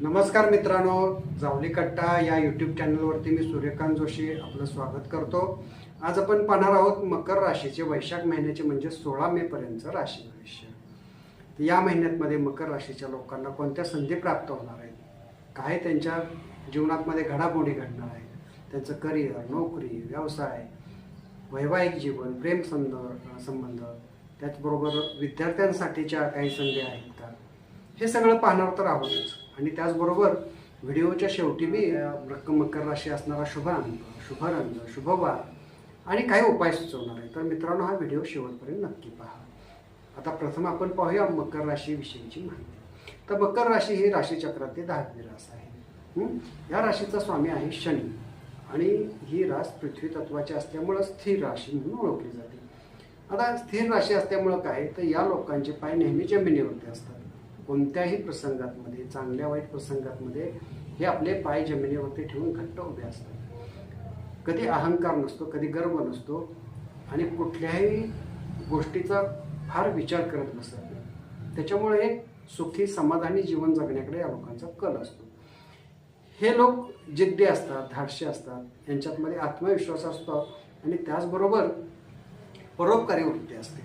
नमस्कार मित्रांनो, जावली कट्टा या यूट्यूब चॅनलवरती मी सूर्यकांत जोशी आपलं स्वागत करतो। आज आपण पाहणार आहोत मकर राशीचे वैशाख महिन्याचे म्हणजे 16 मे पर्यंतचं राशी भविष्य। या महिन्यामध्ये मकर राशीच्या लोकांना कोणत्या संधी प्राप्त होणार आहेत, काय त्यांच्या जीवनामध्ये घडामोडी घडणार आहेत, त्यांचं करिअर, नोकरी, व्यवसाय, वैवाहिक जीवन, प्रेम संबंध, त्याचबरोबर विद्यार्थ्यांसाठीच्या काही संधी आहेत का, हे सगळं पाहणार तर आहोतच। आणि त्याचबरोबर व्हिडिओच्या शेवटी मी मकर राशी असणारा शुभ रंग, शुभवार आणि काही उपाय सुचवणार आहे। तर मित्रांनो, हा व्हिडिओ शेवटपर्यंत नक्की पहा। आता प्रथम आपण पाहूया मकर राशी विषयीची माहिती। तर मकर राशी ही राशीचक्रातली 10वी रास आहे। या राशीचा स्वामी आहे शनी आणि ही रास पृथ्वी तत्वाची असल्यामुळे स्थिर राशी म्हणून ओळखली जाते। आता स्थिर राशी असल्यामुळे काय, तर या लोकांचे पाय नेहमी जमिनीवरती असतात। कोणत्याही प्रसंगातमध्ये, चांगल्या वाईट प्रसंगातमध्ये हे आपले पाय जमिनीवरती ठेवून घट्ट उभे असतात। कधी अहंकार नसतो, कधी गर्व नसतो आणि कुठल्याही गोष्टीचा फार विचार करत नसतात। त्याच्यामुळे एक सुखी समाधानी जीवन जगण्याकडे या लोकांचा कल असतो। हे लोक जिद्दी असतात, धाडशी असतात, यांच्यामध्ये आत्मविश्वास असतो आणि त्याचबरोबर परोपकारी वृत्ती असते।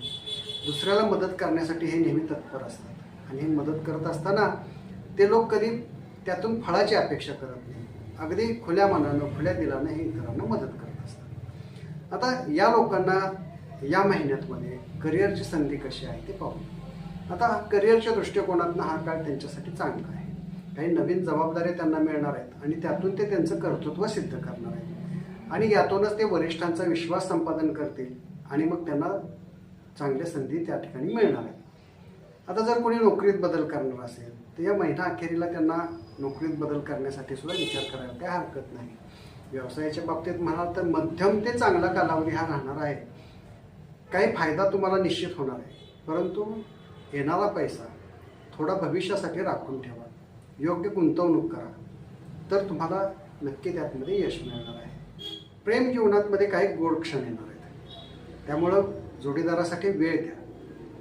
दुसऱ्याला मदत करण्यासाठी हे नेहमी तत्पर असतात आणि हे मदत करत असताना ते लोक कधी त्यातून फळाची अपेक्षा करत नाही, अगदी खुल्या मनानं, खुल्या दिलानं हे इतरांना मदत करत असतात। आता या लोकांना या महिन्यातमध्ये करिअरची संधी कशी आहे ते पाहू। आता करिअरच्या दृष्टिकोनातून हा काळ त्यांच्यासाठी चांगला आहे। काही नवीन जबाबदारी त्यांना मिळणार आहेत आणि त्यातून ते त्यांचं कर्तृत्व सिद्ध करणार आहेत आणि यातूनच ते वरिष्ठांचा विश्वास संपादन करतील आणि मग त्यांना चांगल्या संधी त्या ठिकाणी मिळणार आहेत। आता जर कोणी नोकरीत बदल करणार असेल तर या महिना अखेरीला त्यांना नोकरीत बदल करण्यासाठी सुद्धा विचार करायला काही हरकत नाही। व्यवसायाच्या बाबतीत म्हणाल तर मध्यम ते चांगला कालावधी हा राहणार आहे। काही फायदा तुम्हाला निश्चित होणार आहे, परंतु येणारा पैसा थोडा भविष्यासाठी राखून ठेवा, योग्य गुंतवणूक करा, तर तुम्हाला नक्की त्यातमध्ये यश मिळणार आहे। प्रेम जीवनातमध्ये काही गोड क्षण येणार आहेत, त्यामुळं जोडीदारासाठी वेळ द्या,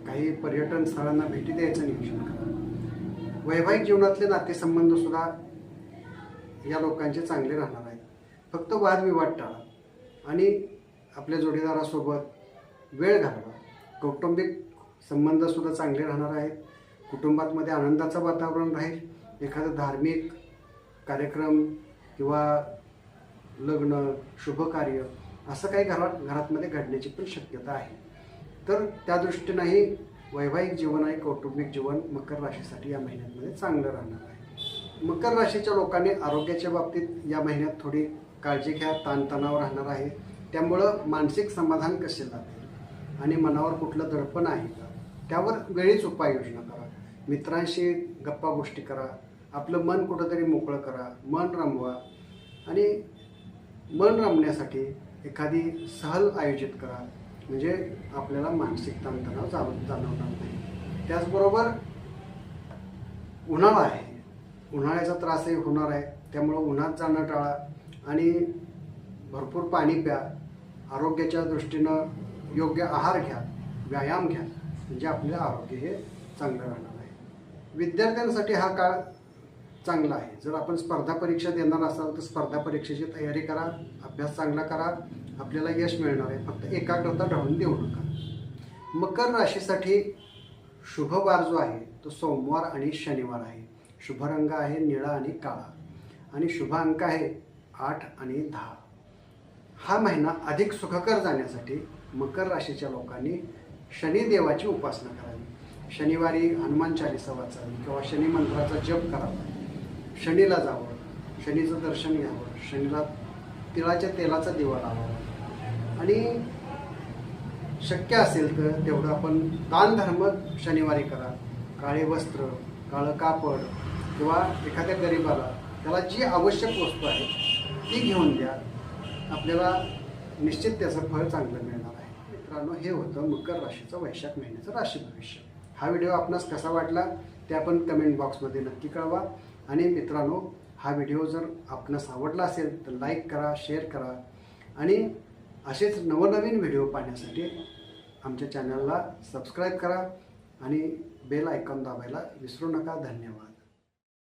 काही पर्यटन स्थळांना भेटी द्यायचं नियोजन करा। वैवाहिक जीवनातले नातेसंबंध सुद्धा या लोकांचे चांगले राहणार आहेत। फक्त वादविवाद टाळा आणि आपल्या जोडीदारासोबत वेळ घालवा। कौटुंबिक संबंध सुद्धा चांगले राहणार आहेत। कुटुंबामध्ये आनंदाचं वातावरण राहील। एखादं धार्मिक कार्यक्रम किंवा लग्न, शुभकार्य असं काही घरातमध्ये घडण्याची पण शक्यता आहे। तर त्या दृष्टीनेही वैवाहिक जीवन आणि कौटुंबिक जीवन मकर राशीसाठी या महिन्यामध्ये चांगलं राहणार आहे। मकर राशीच्या लोकांनी आरोग्याच्या बाबतीत या महिन्यात थोडी काळजी घ्या, ताणतणाव राहणार आहे। त्यामुळं मानसिक समाधान कसे लाभेल आणि मनावर कुठलं दडपण आहे का, त्यावर वेळीच उपाययोजना करा। मित्रांशी गप्पा गोष्टी करा, आपलं मन कुठंतरी मोकळं करा, मन रमवा आणि मन रमण्यासाठी एखादी सहल आयोजित करा, म्हणजे आपल्याला मानसिक ताणतणाव जाणवणार नाही। त्याचबरोबर उन्हाळा आहे, उन्हाळ्याचा त्रासही होणार आहे, त्यामुळं उन्हात जाणं टाळा आणि भरपूर पाणी प्या। आरोग्याच्या दृष्टीनं योग्य आहार घ्या, व्यायाम घ्या, म्हणजे आपलं आरोग्य हे चांगलं राहणार आहे। विद्यार्थ्यांसाठी हा काळ चांगला आहे। जर आपण स्पर्धा परीक्षा देणार असाल तर स्पर्धा परीक्षेची तयारी करा, अभ्यास चांगला करा, आपल्याला यश मिळणार आहे। फक्त एकाग्रता ढळून देऊ नका। मकर राशीसाठी शुभवार जो आहे तो सोमवार आणि शनिवार आहे। शुभ रंग आहे निळा आणि काळा आणि शुभ अंक आहे 8 आणि 10। हा महिना अधिक सुखकर जाण्यासाठी मकर राशीच्या लोकांनी शनिदेवाची उपासना करावी। शनिवारी हनुमान चालीसा वाचावी किंवा शनी मंत्राचा जप करावा, शनीला जावं, शनीचं दर्शन घ्यावं, शनीला तिळाच्या तेलाचा दिवा लावावा आणि शक्य असेल तर तेवढं आपण दानधर्म शनिवारी करा। काळे वस्त्र, काळं कापड किंवा एखाद्या गरिबाला त्याला जी आवश्यक वस्तू आहे ती घेऊन द्या, आपल्याला निश्चित त्याचं फळ चांगलं मिळणार आहे। मित्रांनो, हे होतं मकर राशीचं वैशाख महिन्याचं राशी भविष्य। हा व्हिडिओ आपणास कसा वाटला ते आपण कमेंट बॉक्समध्ये नक्की कळवा आणि मित्रांनो, हा व्हिडिओ जर आपणास आवडला असेल तर लाईक करा, शेअर करा आणि असेच नवनवीन व्हिडिओ पाहण्यासाठी आमच्या चॅनलला सबस्क्राईब करा आणि बेल आयकॉन दाबायला विसरू नका। धन्यवाद।